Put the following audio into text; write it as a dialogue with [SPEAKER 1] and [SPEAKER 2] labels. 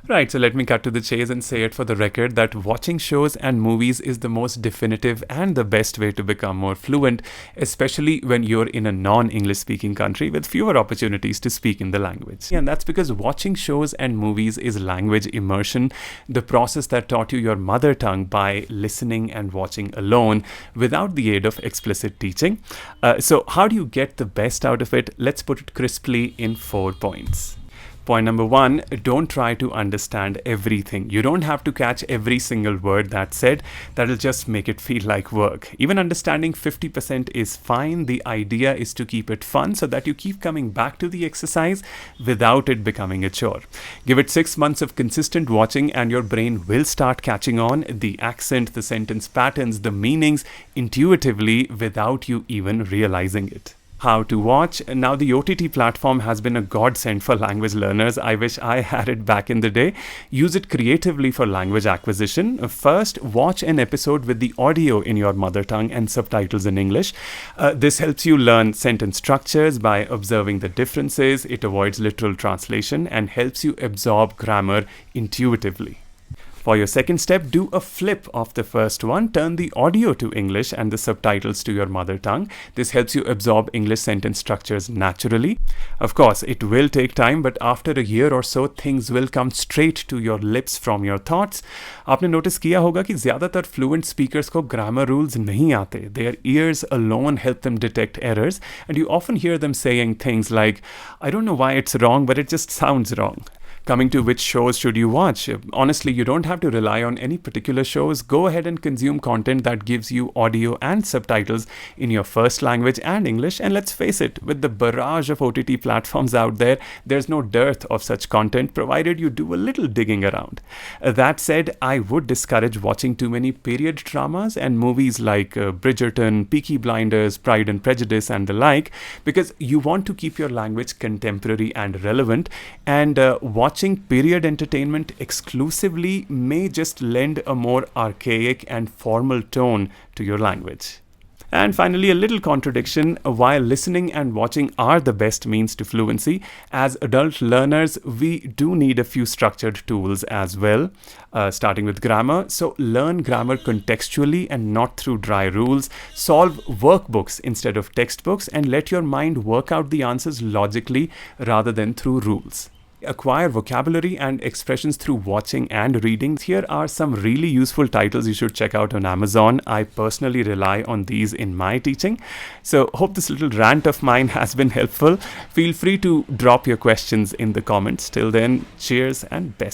[SPEAKER 1] Right, so let me cut to the chase and say it for the record that watching shows and movies is the most definitive and the best way to become more fluent, especially when you're in a non English speaking country with fewer opportunities to speak in the language. And that's because watching shows and movies is language immersion, the process that taught you your mother tongue by listening and watching alone without the aid of explicit teaching. So, how do you get the best out of it? Let's put it crisply in 4 points. Point number one, don't try to understand everything. You don't have to catch every single word that's said. That'll just make it feel like work. Even understanding 50% is fine. The idea is to keep it fun so that you keep coming back to the exercise without it becoming a chore. Give it 6 months of consistent watching and your brain will start catching on the accent, the sentence patterns, the meanings intuitively without you even realizing it. How to watch. Now, the OTT platform has been a godsend for language learners. I wish I had it back in the day. Use it creatively for language acquisition. First, watch an episode with the audio in your mother tongue and subtitles in English. This helps you learn sentence structures by observing the differences. It avoids literal translation and helps you absorb grammar intuitively. For your second step, do a flip of the first one. Turn the audio to English and the subtitles to your mother tongue. This helps you absorb English sentence structures naturally. Of course, it will take time, but after a year or so, things will come straight to your lips from your thoughts. आपने notice किया होगा कि ज़्यादातर fluent speakers को grammar rules नहीं आते. Their ears alone help them detect errors, and you often hear them saying things like, I don't know why it's wrong, but it just sounds wrong. Coming to which shows should you watch? Honestly, you don't have to rely on any particular shows. Go ahead and consume content that gives you audio and subtitles in your first language and English. And let's face it, with the barrage of OTT platforms out there, there's no dearth of such content provided you do a little digging around. That said, I would discourage watching too many period dramas and movies like Bridgerton, Peaky Blinders, Pride and Prejudice, and the like, because you want to keep your language contemporary and relevant, and watching period entertainment exclusively may just lend a more archaic and formal tone to your language. And finally, a little contradiction. While listening and watching are the best means to fluency, as adult learners, we do need a few structured tools as well, starting with grammar. So learn grammar contextually and not through dry rules. Solve workbooks instead of textbooks and let your mind work out the answers logically rather than through rules. Acquire vocabulary and expressions through watching and reading. Here are some really useful titles you should check out on Amazon. I personally rely on these in my teaching. So hope this little rant of mine has been helpful. Feel free to drop your questions in the comments. Till then, cheers and best.